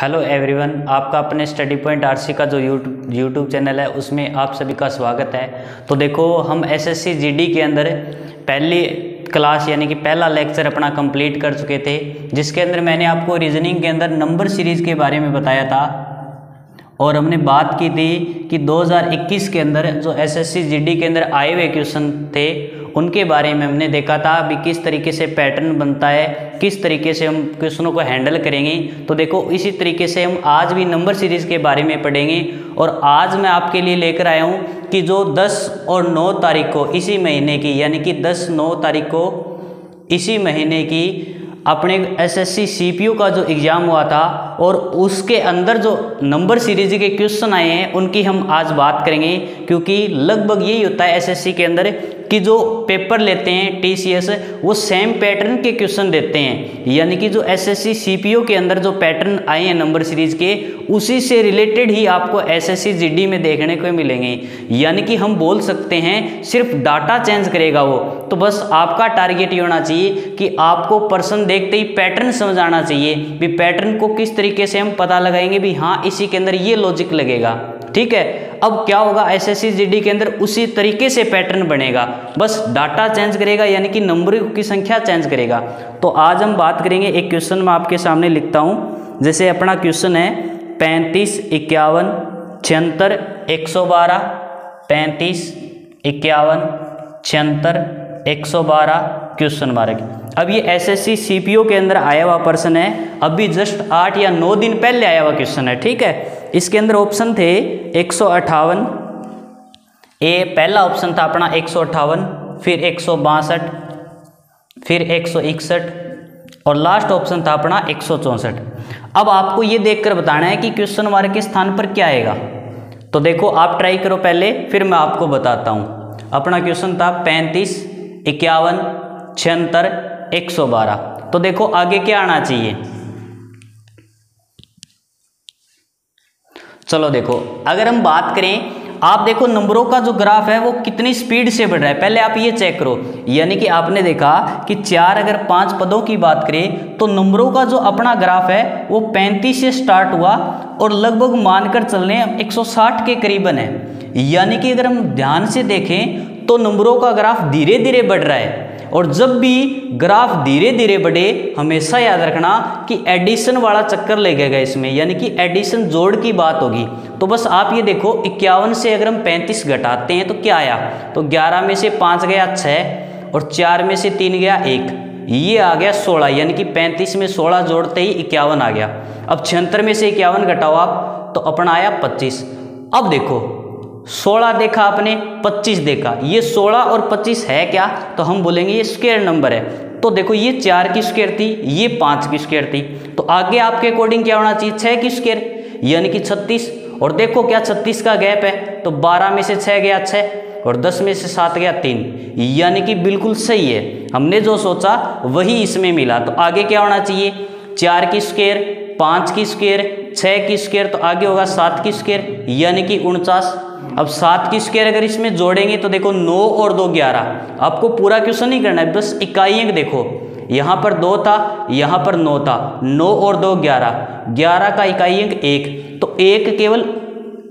Hello everyone, आपका अपने study point RC का जो यूट्यूब चैनल है उसमें आप सभी का स्वागत है। तो देखो, हम एसएससी जीडी के अंदर पहली क्लास यानी कि पहला लेक्चर अपना कंप्लीट कर चुके थे, जिसके अंदर मैंने आपको रीजनिंग के अंदर नंबर सीरीज़ के बारे में बताया था और हमने बात की थी कि 2021 के अंदर जो एसएससी जीडी के अंदर आए हुए क्वेश्चन थे उनके बारे में हमने देखा था अभी किस तरीके से पैटर्न बनता है, किस तरीके से हम क्वेश्चनों को हैंडल करेंगे। तो देखो, इसी तरीके से हम आज भी नंबर सीरीज़ के बारे में पढ़ेंगे और आज मैं आपके लिए लेकर आया हूँ कि जो 10 और 9 तारीख को इसी महीने की यानी कि 10-9 तारीख को इसी महीने की अपने एसएससी सीपीयू का जो एग्ज़ाम हुआ था और उसके अंदर जो नंबर सीरीज के क्वेश्चन आए हैं उनकी हम आज बात करेंगे, क्योंकि लगभग यही होता है एसएससी के अंदर कि जो पेपर लेते हैं टीसीएस वो सेम पैटर्न के क्वेश्चन देते हैं, यानी कि जो एसएससी सीपीयू के अंदर जो पैटर्न आए हैं नंबर सीरीज के उसी से रिलेटेड ही आपको एसएससी जीडी में देखने को मिलेंगे। यानी कि हम बोल सकते हैं सिर्फ डाटा चेंज करेगा वो। तो बस आपका टारगेट ये होना चाहिए कि आपको पर्सन देखते ही पैटर्न समझ आना चाहिए भी पैटर्न को किस तरीके से हम पता लगाएंगे भी हाँ इसी के अंदर ये लॉजिक लगेगा। ठीक है, अब क्या होगा एसएससी जीडी के अंदर उसी तरीके से पैटर्न बनेगा, बस डाटा चेंज करेगा यानी कि नंबरों की संख्या चेंज करेगा। तो आज हम बात करेंगे, एक क्वेश्चन मैं आपके सामने लिखता हूँ। जैसे अपना क्वेश्चन है 35, 51, 76, 112, 35, 51, 76, 112 क्वेश्चन मार्क। अब ये एसएससी सीपीयू के अंदर आया हुआ पर्सन है, अभी जस्ट 8 या 9 दिन पहले आया हुआ क्वेश्चन है। ठीक है, इसके अंदर ऑप्शन थे 158, ए पहला ऑप्शन था अपना 158, फिर 162, फिर 161 और लास्ट ऑप्शन था अपना 164। अब आपको ये देखकर बताना है कि क्वेश्चन मार्क के स्थान पर क्या आएगा। तो देखो, आप ट्राई करो पहले, फिर मैं आपको बताता हूँ। अपना क्वेश्चन था 35, 51, 76, 112। तो देखो आगे क्या आना चाहिए। चलो देखो, अगर हम बात करें, आप देखो नंबरों का जो ग्राफ है वो कितनी स्पीड से बढ़ रहा है, पहले आप ये चेक करो। यानी कि आपने देखा कि 4 अगर 5 पदों की बात करें तो नंबरों का जो अपना ग्राफ है वो 35 से स्टार्ट हुआ और लगभग मानकर चल रहे हैं 160 के करीबन है। यानी कि अगर हम ध्यान से देखें तो नंबरों का ग्राफ धीरे धीरे बढ़ रहा है। और जब भी ग्राफ धीरे धीरे बढ़े हमेशा याद रखना कि एडिशन वाला चक्कर लगेगा इसमें, यानी कि एडिशन जोड़ की बात होगी। तो बस आप ये देखो 51 से अगर हम 35 घटाते हैं तो क्या आया, तो 11 में से 5 गया 6 और 4 में से 3 गया 1, ये आ गया 16। यानी कि 35 में 16 जोड़ते ही 51 आ गया। अब 76 में से 51 घटाओ आप तो अपना आया 25। अब देखो 16 देखा आपने, 25 देखा, ये 16 और 25 है क्या, तो हम बोलेंगे ये स्क्वायर नंबर है। तो देखो ये 4 की स्क्वायर थी, ये 5 की स्क्वायर थी, तो आगे आपके अकॉर्डिंग क्या होना चाहिए 6 की स्क्वायर यानी कि 36। और देखो क्या 36 का गैप है, तो 12 में से 6 गया 6 और 10 में से 7 गया 3, यानी कि बिल्कुल सही है। हमने जो सोचा वही इसमें मिला। तो आगे क्या होना चाहिए 4 की स्क्वायर, 5 की स्क्वायर, 6 की स्क्वायर, तो आगे होगा 7 की स्क्वायर यानी कि 49। अब 7 की स्क्वायर अगर इसमें जोड़ेंगे तो देखो 9 और 2 11। आपको पूरा क्वेश्चन नहीं करना है, बस इकाई अंक देखो, यहाँ पर 2 था, यहाँ पर 9 था, 9 और 2 11, 11 का इकाई अंक 1, तो 1 केवल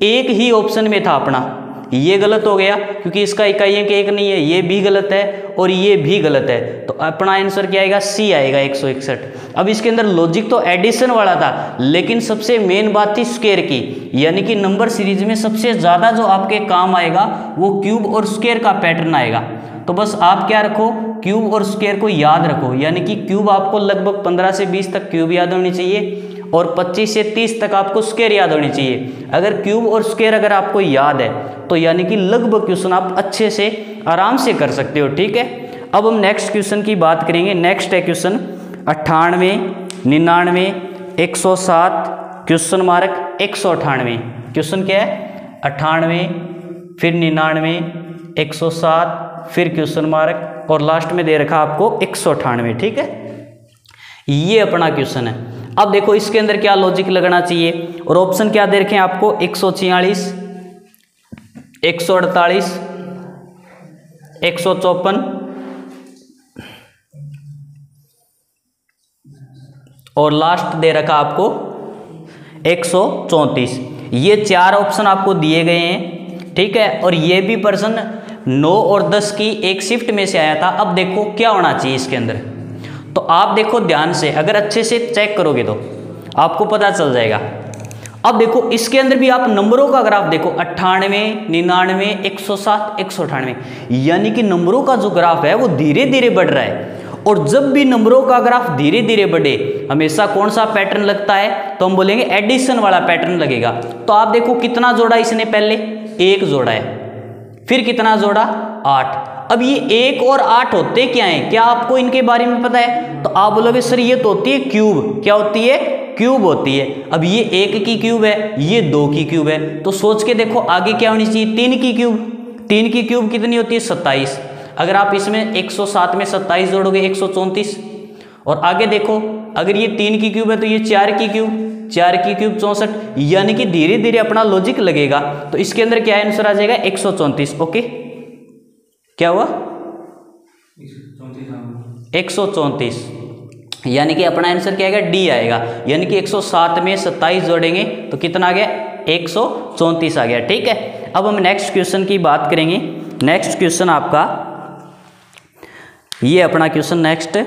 एक ही ऑप्शन में था अपना। ये गलत हो गया क्योंकि इसका इकाई अंक 1 नहीं है, ये भी गलत है और ये भी गलत है। तो अपना आंसर क्या आएगा, सी आएगा 161। अब इसके अंदर लॉजिक तो एडिशन वाला था, लेकिन सबसे मेन बात थी स्क्वायर की, यानी कि नंबर सीरीज में सबसे ज़्यादा जो आपके काम आएगा वो क्यूब और स्क्वायर का पैटर्न आएगा। तो बस आप क्या रखो, क्यूब और स्क्वायर को याद रखो। यानी कि क्यूब आपको लगभग 15 से 20 तक क्यूब याद होनी चाहिए और 25 से 30 तक आपको स्क्वायर याद होनी चाहिए। अगर क्यूब और स्क्वायर अगर आपको याद है तो यानी कि लगभग क्वेश्चन आप अच्छे से आराम से कर सकते हो। ठीक है, अब हम नेक्स्ट क्वेश्चन की बात करेंगे। नेक्स्ट है क्वेश्चन 98, 99, 107 क्वेश्चन मार्क 198। क्वेश्चन क्या है 98, फिर 99, 107, फिर क्वेश्चन मार्क और लास्ट में दे रखा आपको 198। ठीक है, ये अपना क्वेश्चन है। अब देखो इसके अंदर क्या लॉजिक लगना चाहिए और ऑप्शन क्या दे रखे हैं आपको 146, 148, 154 और लास्ट दे रखा आपको 134। ये 4 ऑप्शन आपको दिए गए हैं, ठीक है। और ये भी प्रश्न 9 और 10 की एक शिफ्ट में से आया था। अब देखो क्या होना चाहिए इसके अंदर, तो आप देखो ध्यान से, अगर अच्छे से चेक करोगे तो आपको पता चल जाएगा। अब देखो इसके अंदर भी आप नंबरों का ग्राफ देखो, 98, 99, 107, 198, यानी कि नंबरों का जो ग्राफ है वो धीरे धीरे बढ़ रहा है। और जब भी नंबरों का ग्राफ धीरे धीरे बढ़े, हमेशा कौन सा पैटर्न लगता है, तो हम बोलेंगे एडिशन वाला पैटर्न लगेगा। तो आप देखो कितना जोड़ा इसने, पहले 1 जोड़ा है, फिर कितना जोड़ा, 8। अब ये 1 और 8 होते क्या हैं, क्या आपको इनके बारे में पता है? तो आप बोलोगे सर ये तो होती है क्यूब। क्या होती है? क्यूब होती है। अब ये 1 की क्यूब है, ये 2 की क्यूब है, तो सोच के देखो आगे क्या होनी चाहिए, 3 की क्यूब। 3 की क्यूब कितनी होती है? 27। अगर आप इसमें 107 में 27 जोड़ोगे 134। और आगे देखो, अगर ये 3 की क्यूब है तो ये 4 की क्यूब, 4 की क्यूब 64, यानी कि धीरे धीरे अपना लॉजिक लगेगा। तो इसके अंदर क्या आंसर आ जाएगा? 134। ओके, क्या हुआ? 134, यानी कि अपना आंसर क्या आएगा? डी आएगा। यानी कि 107 में 27 जोड़ेंगे तो कितना आ गया? 134 आ गया, ठीक है। अब हम नेक्स्ट क्वेश्चन की बात करेंगे। नेक्स्ट क्वेश्चन आपका ये अपना क्वेश्चन नेक्स्ट,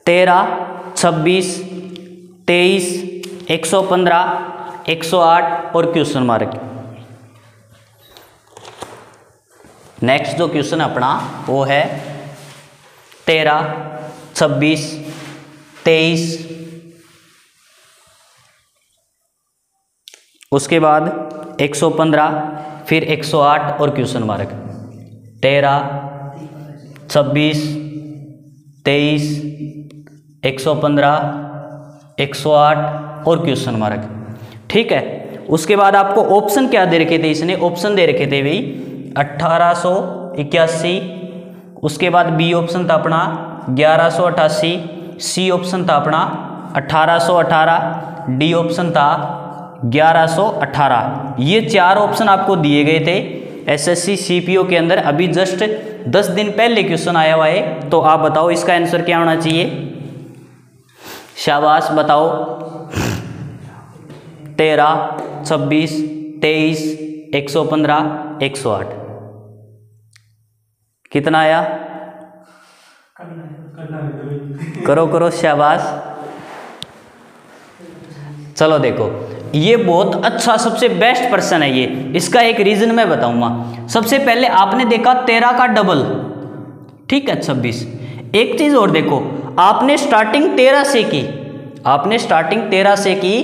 तेरह, 26, 23, 115, 108 और क्वेश्चन मार्क। नेक्स्ट जो क्वेश्चन अपना वो है 13, 26, 23, उसके बाद 115, फिर 108 और क्वेश्चन मार्क। 13, 26, 23, 115, 108 और क्वेश्चन मार्क, ठीक है। उसके बाद आपको ऑप्शन क्या दे रखे थे? इसने ऑप्शन दे रखे थे भाई 1881, उसके बाद बी ऑप्शन था अपना 1188, सी ऑप्शन था अपना 1818, डी ऑप्शन था 1118। ये 4 ऑप्शन आपको दिए गए थे एसएससी सीपीओ के अंदर। अभी जस्ट 10 दिन पहले क्वेश्चन आया हुआ है, तो आप बताओ इसका आंसर क्या होना चाहिए? शाबाश, बताओ। 13, 26, 23, 115, 108 कितना आया? करो करो, शाबाश। चलो देखो, ये बहुत अच्छा सबसे बेस्ट पर्सन है ये। इसका एक रीजन मैं बताऊंगा। सबसे पहले आपने देखा 13 का डबल, ठीक है, 26। एक चीज और देखो, आपने स्टार्टिंग 13 से की, आपने स्टार्टिंग 13 से की,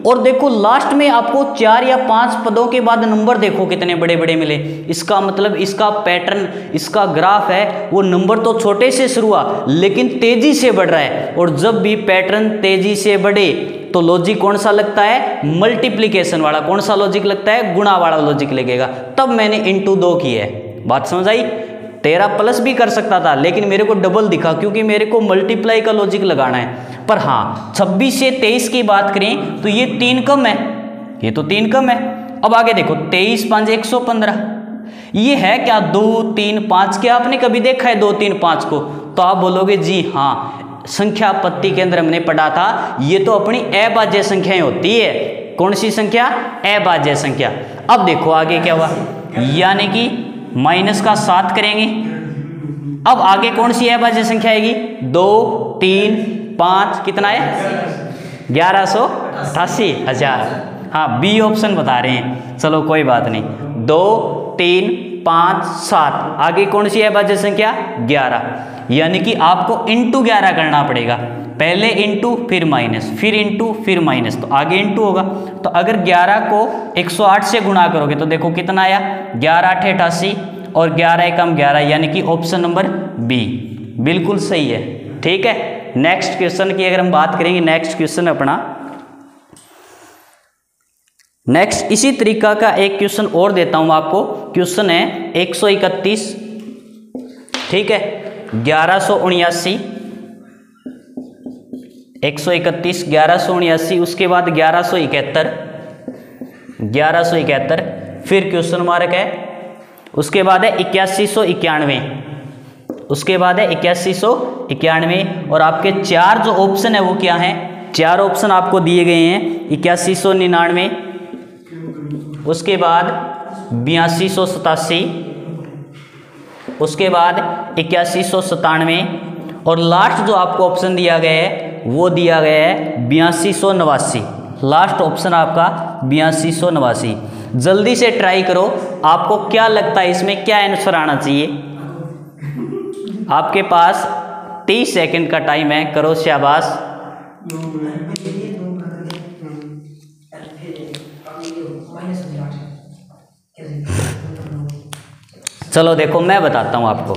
और देखो लास्ट में आपको 4 या 5 पदों के बाद नंबर देखो कितने बड़े बड़े मिले। इसका मतलब इसका पैटर्न, इसका ग्राफ है वो नंबर तो छोटे से शुरू हुआ लेकिन तेजी से बढ़ रहा है। और जब भी पैटर्न तेजी से बढ़े तो लॉजिक कौन सा लगता है? मल्टीप्लीकेशन वाला। कौन सा लॉजिक लगता है? गुणा वाला लॉजिक लगेगा। तब मैंने इंटू 2 की है। बात समझ आई? 13 प्लस भी कर सकता था लेकिन मेरे को डबल दिखा क्योंकि मेरे को मल्टीप्लाई का लॉजिक लगाना है। पर हाँ, 26 से 23 की बात करें तो ये 3 कम है, ये तो 3 कम है। अब आगे देखो, 23, 5, 115, ये है क्या? 2, 3, 5। क्या आपने कभी देखा है 2, 3, 5 को? तो आप बोलोगे जी हाँ, संख्या पत्ती के अंदर हमने पढ़ा था, ये तो अपनी अभाज्य संख्याएं होती है। कौन सी संख्या? अभाज्य संख्या। अब देखो आगे क्या हुआ, यानी कि माइनस का 7 करेंगे। अब आगे कौन सी अभाज्य संख्या आएगी? 2, 3, 5, कितना है? 1188 हजार। हाँ, बी ऑप्शन बता रहे हैं, चलो कोई बात नहीं। 2, 3, 5, 7, आगे कौन सी अभाज्य संख्या? 11। यानी कि आपको इंटू 11 करना पड़ेगा। पहले इंटू फिर माइनस, फिर इंटू फिर माइनस, तो आगे इंटू होगा। तो अगर 11 को 108 से गुणा करोगे तो देखो कितना आया? 11 8 88 और 11 एकम 11, यानी कि ऑप्शन नंबर बी बिल्कुल सही है, ठीक है। नेक्स्ट क्वेश्चन की अगर हम बात करेंगे, नेक्स्ट क्वेश्चन अपना, नेक्स्ट इसी तरीका का एक क्वेश्चन और देता हूं आपको। क्वेश्चन है 131, ठीक है, 1179, 131, 1179, उसके बाद 1171, 1171, फिर क्वेश्चन मार्क है, उसके बाद है 8191, उसके बाद है 8191। 91 और आपके 4 जो ऑप्शन है वो क्या है, 4 ऑप्शन आपको दिए गए हैं 8199, उसके बाद 8287, उसके बाद 8197 और लास्ट जो आपको ऑप्शन दिया गया है वो दिया गया है 8289। लास्ट ऑप्शन आपका 8289। जल्दी से ट्राई करो, आपको क्या लगता है इसमें क्या आंसर आना चाहिए। आपके पास 30 सेकंड का टाइम है, करो शाबाश। चलो देखो मैं बताता हूं आपको।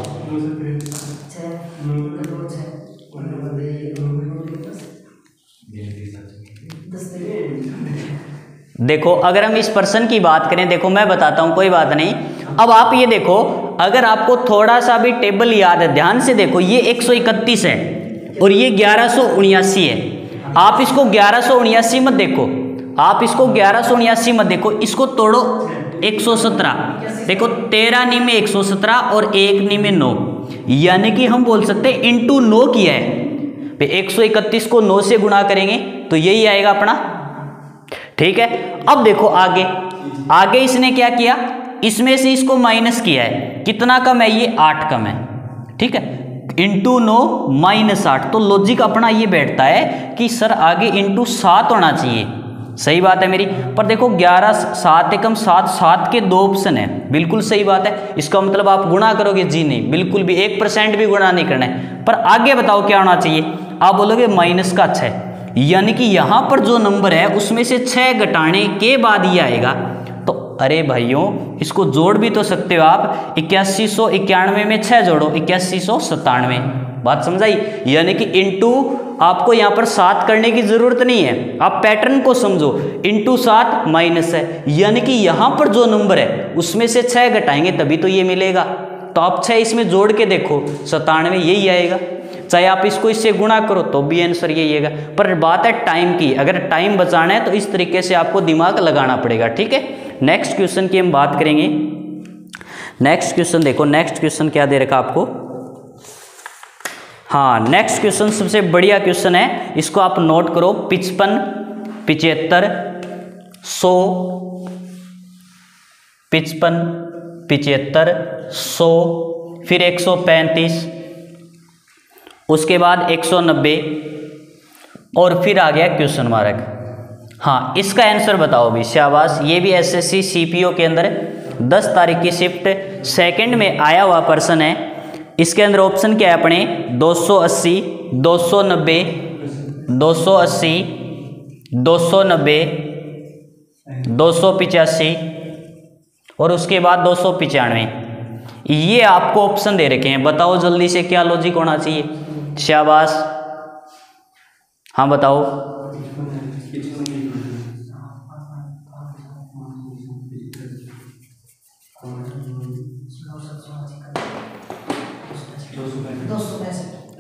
देखो अगर हम इस पर्सन की बात करें, देखो मैं बताता हूं, कोई बात नहीं। अब आप ये देखो, अगर आपको थोड़ा सा भी टेबल याद है, ध्यान से देखो, ये 131 है और ये 1179 है। आप इसको 1179 मत देखो, आप इसको 1179 मत देखो, इसको तोड़ो 117। देखो 13 नी में 117 और 1 नी में 9, यानी कि हम बोल सकते हैं इंटू 9 किया है। 131 को 9 से गुणा करेंगे तो यही आएगा अपना, ठीक है। अब देखो आगे, आगे इसने क्या किया, इसमें से इसको माइनस किया है, कितना कम है ये 8 कम है, ठीक है। इंटू 9 -8, तो लॉजिक अपना ये बैठता है कि सर आगे इंटू 7 होना चाहिए। सही बात है मेरी, पर देखो 11 7 एकम 7, 7 के 2 ऑप्शन है, बिल्कुल सही बात है। इसका मतलब आप गुणा करोगे जी, नहीं बिल्कुल भी 1% भी गुणा नहीं करना है। पर आगे बताओ क्या होना चाहिए, आप बोलोगे माइनस का 6, यानी कि यहां पर जो नंबर है उसमें से 6 घटाने के बाद ये आएगा। तो अरे भाइयों इसको जोड़ भी तो सकते हो आप, 8191 में 6 जोड़ो 8197, बात समझाई। यानी कि इंटू आपको यहां पर 7 करने की जरूरत नहीं है, आप पैटर्न को समझो, इंटू 7 माइनस है, यानी कि यहां पर जो नंबर है उसमें से 6 घटाएंगे तभी तो ये मिलेगा। तो आप 6 इसमें जोड़ के देखो, 97 यही आएगा। चाहे आप इसको इससे गुणा करो तो भी आंसर यही आएगा। पर बात है टाइम की, अगर टाइम बचाना है तो इस तरीके से आपको दिमाग लगाना पड़ेगा, ठीक है। नेक्स्ट क्वेश्चन की हम बात करेंगे। नेक्स्ट क्वेश्चन देखो, नेक्स्ट क्वेश्चन क्या दे रखा आपको। हाँ, नेक्स्ट क्वेश्चन सबसे बढ़िया क्वेश्चन है, इसको आप नोट करो। 55, 75, 100, 55, 75, 100, फिर 135, उसके बाद 190 और फिर आ गया क्वेश्चन मार्क। हाँ, इसका आंसर बताओ भी, शाबाश। ये भी एसएससी सीपीओ के अंदर 10 तारीख की शिफ्ट सेकंड में आया हुआ पर्सन है। इसके अंदर ऑप्शन क्या है अपने, 280, 290, 280, 290, 285 और उसके बाद 295। ये आपको ऑप्शन दे रखे हैं, बताओ जल्दी से क्या लॉजिक होना चाहिए। शाबाश, हाँ बताओ।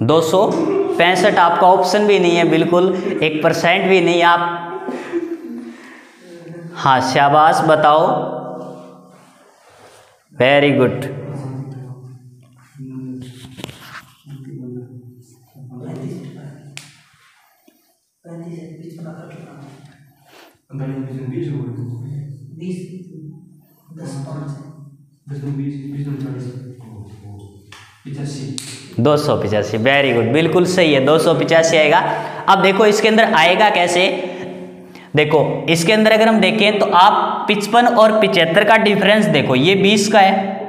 दो 265 आपका ऑप्शन भी नहीं है, बिल्कुल 1% भी नहीं आप। हाँ शाबाश, बताओ, वेरी गुड। दो 285, वेरी गुड, बिल्कुल सही है, 285 आएगा। अब देखो इसके अंदर आएगा कैसे, देखो इसके अंदर अगर हम देखें तो आप 55 और 75 का डिफरेंस देखो, ये 20 का है,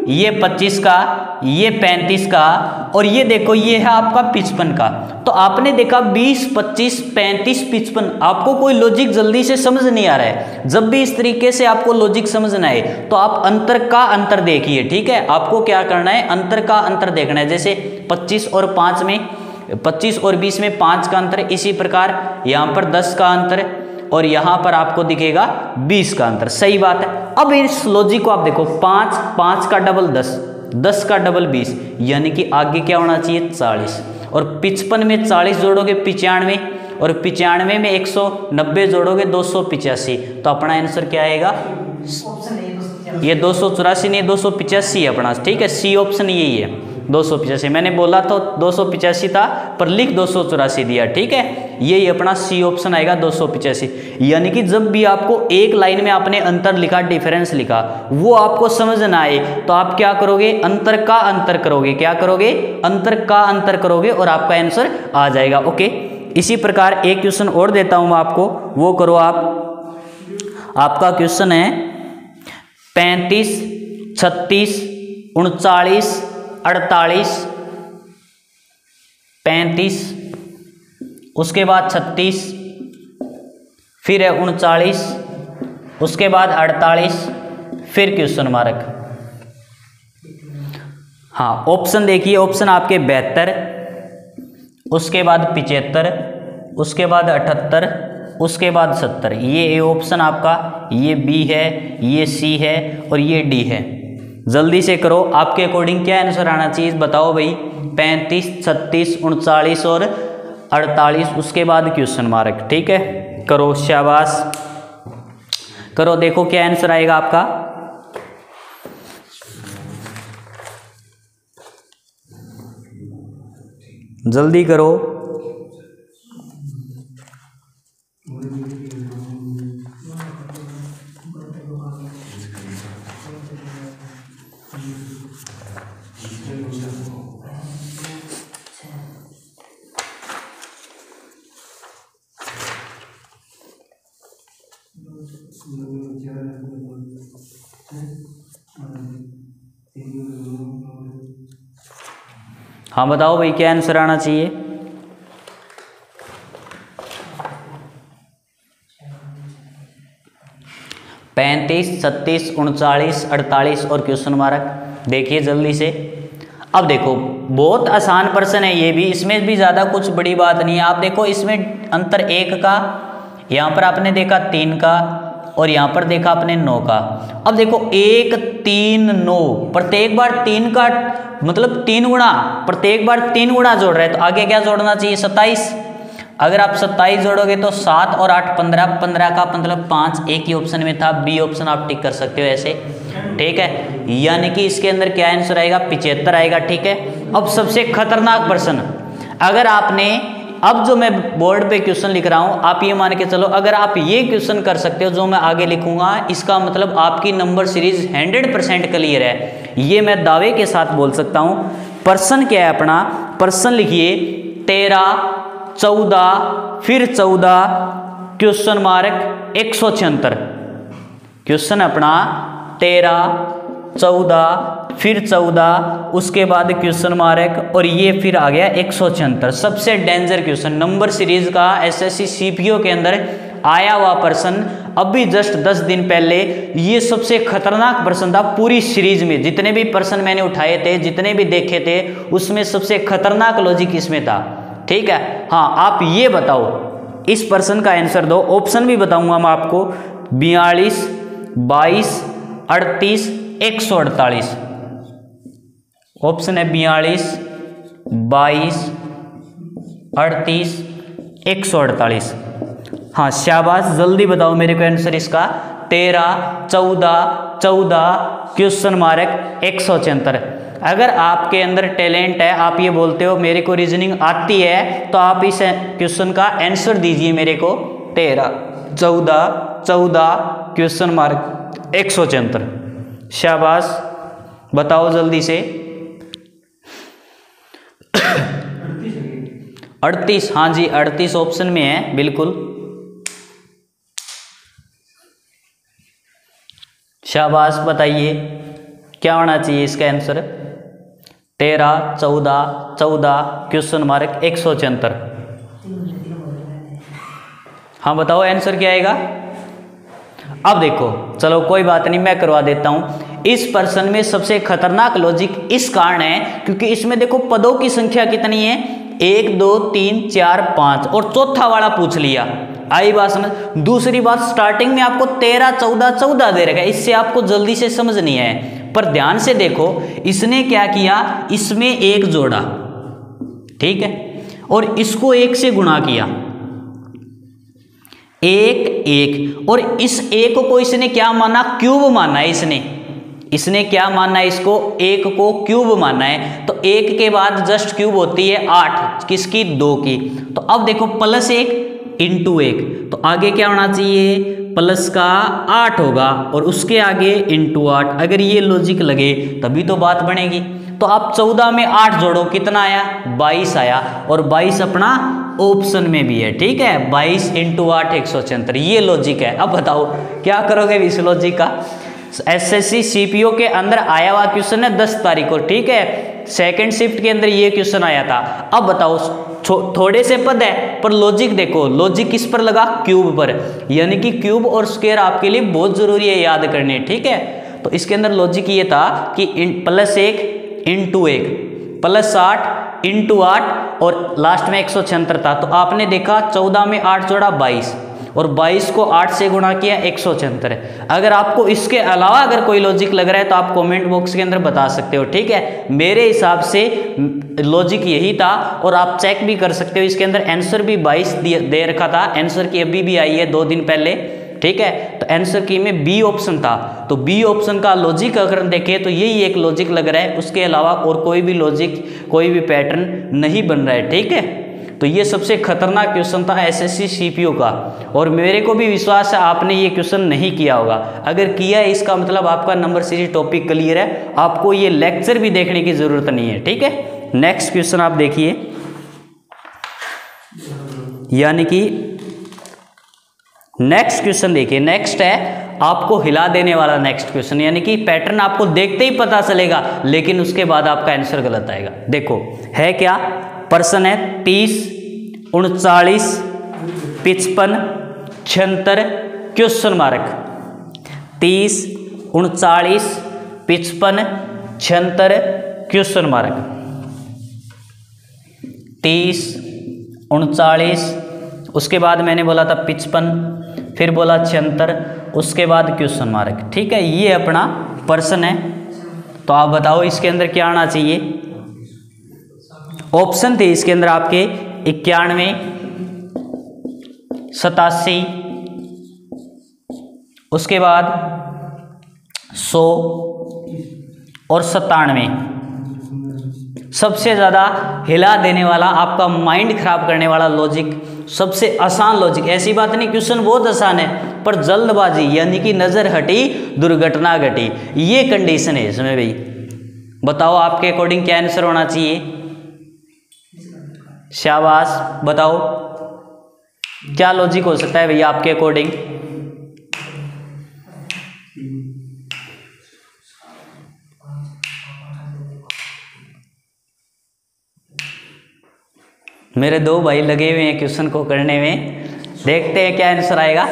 ये 25 का, ये 35 का और ये देखो ये है आपका 55 का। तो आपने देखा 20, 25, 35, 55, आपको कोई लॉजिक जल्दी से समझ नहीं आ रहा है। जब भी इस तरीके से आपको लॉजिक समझ ना आए तो आप अंतर का अंतर देखिए, ठीक है। आपको क्या करना है, अंतर का अंतर देखना है। जैसे 25 और 5 में, 25 और 20 में 5 का अंतर, इसी प्रकार यहाँ पर 10 का अंतर और यहाँ पर आपको दिखेगा 20 का अंतर। सही बात है। अब इस लॉजिक को आप देखो, 5, 5 का डबल 10, 10 का डबल 20, यानी कि आगे क्या होना चाहिए 40। और 55 में 40 जोड़ोगे 95 और 95 में 190 जोड़ोगे 285। तो अपना आंसर क्या आएगा, ये 284 नहीं 285 है अपना, ठीक है। सी ऑप्शन यही है। 285, मैंने बोला तो 285 था पर लिख 284 दिया, ठीक है। यही अपना सी ऑप्शन आएगा 285। यानी कि जब भी आपको एक लाइन में आपने अंतर लिखा, डिफरेंस लिखा, वो आपको समझ ना आए तो आप क्या करोगे, अंतर का अंतर करोगे, क्या करोगे, अंतर का अंतर करोगे और आपका आंसर आ जाएगा। ओके, इसी प्रकार एक क्वेश्चन और देता हूं मैं आपको, वो करो आप। आपका क्वेश्चन है 35, 36, 39, 48, 35, उसके बाद 36, फिर है 39, उसके बाद 48, फिर क्वेश्चन मार्क। हाँ, ऑप्शन देखिए, ऑप्शन आपके 72, उसके बाद 75, उसके बाद 78, उसके बाद 70। ये ए ऑप्शन आपका, ये बी है, ये सी है और ये डी है। जल्दी से करो, आपके अकॉर्डिंग क्या आंसर आना चाहिए बताओ भाई। 35, 36, 39 और 48, उसके बाद क्वेश्चन मार्क, ठीक है। करो, शाबाश, करो, देखो क्या आंसर आएगा आपका। जल्दी करो। हाँ बताओ भाई, क्या आंसर आना चाहिए। पैंतीस, 36, 39, 48 और क्वेश्चन मार्क। देखिए जल्दी से। अब देखो, बहुत आसान प्रश्न है ये भी, इसमें भी ज़्यादा कुछ बड़ी बात नहीं है। आप देखो, इसमें अंतर 1 का, यहाँ पर आपने देखा 3 का और यहाँ पर देखा आपने 9 का। अब देखो 1, 3, 9, प्रत्येक बार 3 का मतलब 3 गुणा, प्रत्येक बार 3 गुणा जोड़ रहे हैं, तो आगे क्या जोड़ना चाहिए, 27। अगर आप 27 जोड़ोगे तो 7 और 8 15, 15 का मतलब 5, एक ही ऑप्शन में था, बी ऑप्शन आप टिक कर सकते हो ऐसे, ठीक है। यानी कि इसके अंदर क्या आंसर आएगा, 75 आएगा, ठीक है। अब सबसे खतरनाक प्रश्न, अगर आपने, अब जो मैं बोर्ड पे क्वेश्चन लिख रहा हूं, आप ये मान के चलो, अगर आप ये क्वेश्चन कर सकते हो जो मैं आगे लिखूंगा, इसका मतलब आपकी नंबर सीरीज 100% क्लियर है, ये मैं दावे के साथ बोल सकता हूं। प्रश्न क्या है अपना, प्रश्न लिखिए 13, 14, फिर 14, क्वेश्चन मार्क 176। क्वेश्चन अपना 13, 14, फिर 14, उसके बाद क्वेश्चन मार्क और ये फिर आ गया 176। सबसे डेंजर क्वेश्चन नंबर सीरीज का एसएससी सीपीओ के अंदर आया हुआ प्रश्न, अभी जस्ट 10 दिन पहले, ये सबसे खतरनाक प्रश्न था पूरी सीरीज में। जितने भी प्रश्न मैंने उठाए थे, जितने भी देखे थे, उसमें सबसे खतरनाक लॉजिक इसमें था, ठीक है। हाँ, आप ये बताओ, इस प्रश्न का आंसर दो। ऑप्शन भी बताऊंगा मैं आपको, 42, 22, 38, 148। ऑप्शन है 42, 22, 38, 148। हाँ शाबाश, जल्दी बताओ मेरे को आंसर इसका। 13, 14, 14, क्वेश्चन मार्क 176। अगर आपके अंदर टैलेंट है, आप ये बोलते हो मेरे को रीजनिंग आती है, तो आप इस क्वेश्चन का आंसर दीजिए मेरे को। 13, 14, 14, क्वेश्चन मार्क 176। शाबाश, बताओ जल्दी से। 38, हाँ जी 38 ऑप्शन में है, बिल्कुल। शाबाश, बताइए क्या होना चाहिए इसका आंसर। 13, 14, 14, question mark 176। हाँ बताओ आंसर क्या आएगा। अब देखो, चलो कोई बात नहीं, मैं करवा देता हूं। इस प्रश्न में सबसे खतरनाक लॉजिक इस कारण है क्योंकि इसमें देखो पदों की संख्या कितनी है, 1, 2, 3, 4, 5 और चौथा वाला पूछ लिया। आई बात समझ। दूसरी बात, स्टार्टिंग में आपको 13, 14, 14 दे रखा है, इससे आपको जल्दी से समझ नहीं है। पर ध्यान से देखो, इसने क्या किया, इसमें 1 जोड़ा, ठीक है, और इसको 1 से गुणा किया, 1, 1, और इस 1 को इसने क्या माना, क्यूब माना है इसने। इसने क्या मानना है, इसको 1 को क्यूब मानना है, तो 1 के बाद जस्ट क्यूब होती है 8, किसकी, 2 की। तो अब देखो +1 × 1, तो आगे क्या होना चाहिए, प्लस का 8 होगा और उसके आगे × 8। अगर ये लॉजिक लगे तभी तो बात बनेगी। तो आप 14 में 8 जोड़ो, कितना आया, 22 आया, और 22 अपना ऑप्शन में भी है, ठीक है। 22 × 8 176, ये लॉजिक है। अब बताओ क्या करोगे इस लॉजिक का। एसएससी सीपीओ के अंदर आया हुआ क्वेश्चन है 10 तारीख को, ठीक है, सेकंड शिफ्ट के अंदर ये क्वेश्चन आया था। अब बताओ थोड़े से पद है पर लॉजिक देखो, लॉजिक किस पर लगा, क्यूब पर, यानी कि क्यूब और स्क्वायर आपके लिए बहुत जरूरी है याद करने, ठीक है। तो इसके अंदर लॉजिक ये था कि +1 × 1 +8 × 8 और लास्ट में 176 था। तो आपने देखा 14 में 8 जोड़ा 22 और 22 को 8 से गुणा किया 176। अगर आपको इसके अलावा अगर कोई लॉजिक लग रहा है तो आप कमेंट बॉक्स के अंदर बता सकते हो, ठीक है। मेरे हिसाब से लॉजिक यही था और आप चेक भी कर सकते हो, इसके अंदर आंसर भी 22 दे रखा था, आंसर की अभी भी आई है 2 दिन पहले, ठीक है। तो आंसर की में बी ऑप्शन था, तो बी ऑप्शन का लॉजिक अगर हम देखें तो यही एक लॉजिक लग रहा है, उसके अलावा और कोई भी लॉजिक, कोई भी पैटर्न नहीं बन रहा है, ठीक है। तो ये सबसे खतरनाक क्वेश्चन था एसएससी सीपीओ का, और मेरे को भी विश्वास है आपने ये क्वेश्चन नहीं किया होगा। अगर किया है इसका मतलब आपका नंबर सीरीज टॉपिक क्लियर है, आपको ये लेक्चर भी देखने की जरूरत नहीं है, ठीक है। नेक्स्ट क्वेश्चन आप देखिए, यानी कि नेक्स्ट क्वेश्चन देखिए, नेक्स्ट है आपको हिला देने वाला नेक्स्ट क्वेश्चन, यानी कि पैटर्न आपको देखते ही पता चलेगा लेकिन उसके बाद आपका आंसर गलत आएगा। देखो है क्या, प्रश्न है 30 39 55 76 क्वेश्चन मार्क, 30 39 55 76 क्वेश्चन मार्क, 30 39 उसके बाद मैंने बोला था 55, फिर बोला 76, उसके बाद क्वेश्चन मार्क, ठीक है। ये अपना प्रश्न है, तो आप बताओ इसके अंदर क्या आना चाहिए। ऑप्शन थे इसके अंदर आपके 91 87, उसके बाद 100 और 97। सबसे ज़्यादा हिला देने वाला, आपका माइंड खराब करने वाला लॉजिक, सबसे आसान लॉजिक, ऐसी बात नहीं क्वेश्चन बहुत आसान है पर जल्दबाजी यानी कि नज़र हटी दुर्घटना घटी, ये कंडीशन है इसमें भाई। बताओ आपके अकॉर्डिंग क्या आंसर होना चाहिए, शाबाश, बताओ क्या लॉजिक हो सकता है भैया आपके अकॉर्डिंग। मेरे 2 भाई लगे हुए हैं क्वेश्चन को करने में, देखते हैं क्या आंसर आएगा।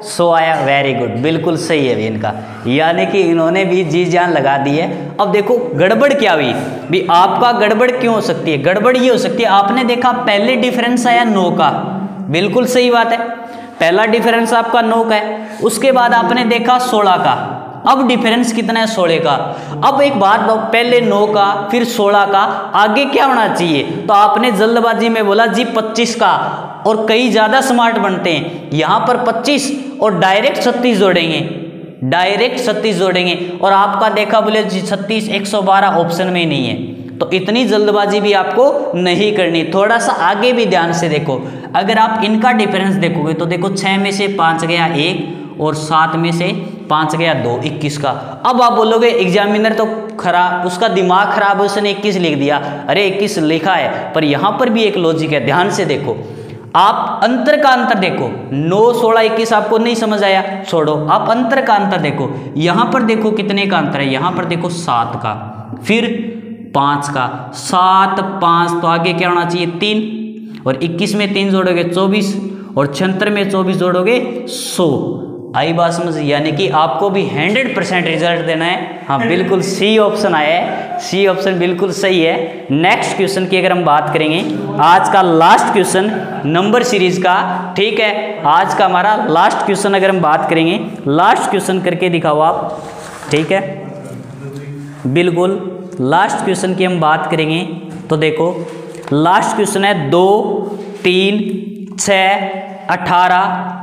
100 आया, वेरी गुड, बिल्कुल सही है भी इनका, यानी कि इन्होंने भी जी जान लगा दी है। अब देखो गड़बड़ क्या हुई भी, आपका गड़बड़ क्यों हो सकती है, गड़बड़ ये हो सकती है, आपने देखा पहले डिफरेंस आया 9 का, बिल्कुल सही बात है, पहला डिफरेंस आपका 9 का है, उसके बाद आपने देखा 16 का, अब डिफरेंस कितना है 16 का। अब एक बात, पहले 9 का फिर 16 का, आगे क्या होना चाहिए, तो आपने जल्दबाजी में बोला जी 25 का, और कई ज़्यादा स्मार्ट बनते हैं, यहाँ पर 25 और डायरेक्ट 36 जोड़ेंगे, डायरेक्ट 36 जोड़ेंगे, और आपका देखा बोले जी 36 112 ऑप्शन में नहीं है। तो इतनी जल्दबाजी भी आपको नहीं करनी, थोड़ा सा आगे भी ध्यान से देखो। अगर आप इनका डिफरेंस देखोगे तो देखो 6 में से 5 गया 1 और 7 में से 5 गया 2, 21 का। अब आप बोलोगे एग्जामिनर तो खराब, उसका दिमाग खराब है, उसने 21 लिख दिया, अरे 21 लिखा है, पर यहाँ पर भी एक लॉजिक है, ध्यान से देखो, आप अंतर का अंतर देखो, 9 16 21 आपको नहीं समझ आया, छोड़ो, आप अंतर का अंतर देखो, यहाँ पर देखो कितने का अंतर है, यहाँ पर देखो 7 का, फिर 5 का, 7 5, तो आगे क्या होना चाहिए 3, और 21 में 3 जोड़ोगे 24, और 76 में 24 जोड़ोगे 100। आई बात समझ, यानी कि आपको भी 100% रिजल्ट देना है। हाँ बिल्कुल, सी ऑप्शन आया है, सी ऑप्शन बिल्कुल सही है। नेक्स्ट क्वेश्चन की अगर हम बात करेंगे, आज का लास्ट क्वेश्चन नंबर सीरीज का, ठीक है, आज का हमारा लास्ट क्वेश्चन अगर हम बात करेंगे, लास्ट क्वेश्चन करके दिखाओ आप, ठीक है, बिल्कुल लास्ट क्वेश्चन की हम बात करेंगे तो देखो लास्ट क्वेश्चन है 2 3 6 18,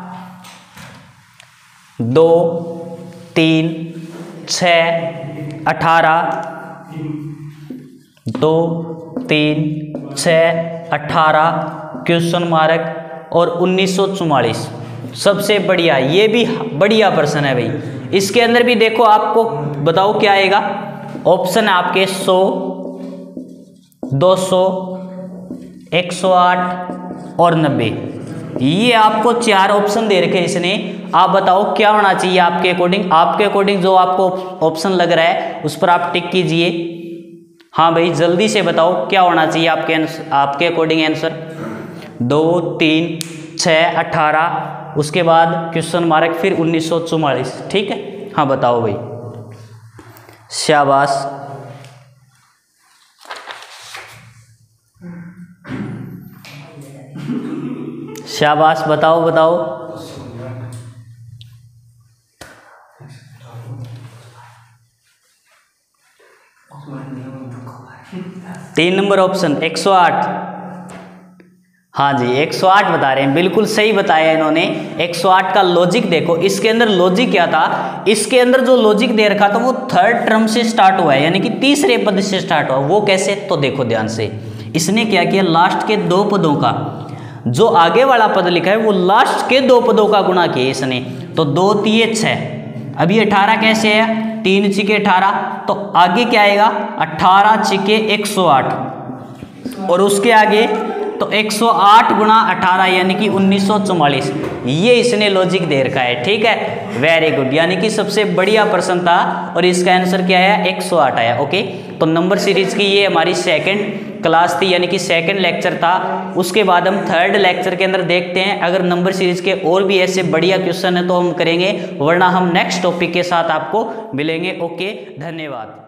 2 3 6 18, 2, 3, 6, 18 क्वेश्चन मार्क और 1944 सबसे बढ़िया, ये भी बढ़िया प्रश्न है भाई। इसके अंदर भी देखो, आपको बताओ क्या आएगा। ऑप्शन है आपके 100, 200, 108 और 90। ये आपको 4 ऑप्शन दे रखे इसने। आप बताओ क्या होना चाहिए आपके अकॉर्डिंग। आपके अकॉर्डिंग जो आपको ऑप्शन लग रहा है उस पर आप टिक कीजिए। हाँ भाई जल्दी से बताओ क्या होना चाहिए आपके अकॉर्डिंग आंसर। 2, 3, 6, 18 उसके बाद क्वेश्चन मार्क फिर 1944। ठीक है, हाँ बताओ भाई। शाबाश, शाबाश, बताओ बताओ। 3 नंबर ऑप्शन 108। हाँ जी 108 बता रहे हैं, बिल्कुल सही बताया इन्होंने। 108 का लॉजिक देखो, इसके अंदर लॉजिक क्या था। इसके अंदर जो लॉजिक दे रखा था वो थर्ड टर्म से स्टार्ट हुआ है, यानी कि तीसरे पद से स्टार्ट हुआ। वो कैसे, तो देखो ध्यान से। इसने क्या किया, लास्ट के 2 पदों का जो आगे वाला पद लिखा है वो लास्ट के 2 पदों का गुणा किया इसने। तो 2 3 6, अब ये 18 कैसे है, 3 छिके 18, तो आगे क्या आएगा 18 छिके 108 और उसके आगे तो 108 गुणा 18 यानी कि 1944। ये इसने लॉजिक दे रखा है। ठीक है, वेरी गुड, यानी कि सबसे बढ़िया प्रश्न था और इसका आंसर क्या आया, 108 आया। ओके, तो नंबर सीरीज की ये हमारी सेकंड क्लास थी, यानी कि सेकंड लेक्चर था। उसके बाद हम थर्ड लेक्चर के अंदर देखते हैं, अगर नंबर सीरीज के और भी ऐसे बढ़िया क्वेश्चन है तो हम करेंगे, वरना हम नेक्स्ट टॉपिक के साथ आपको मिलेंगे। ओके, धन्यवाद।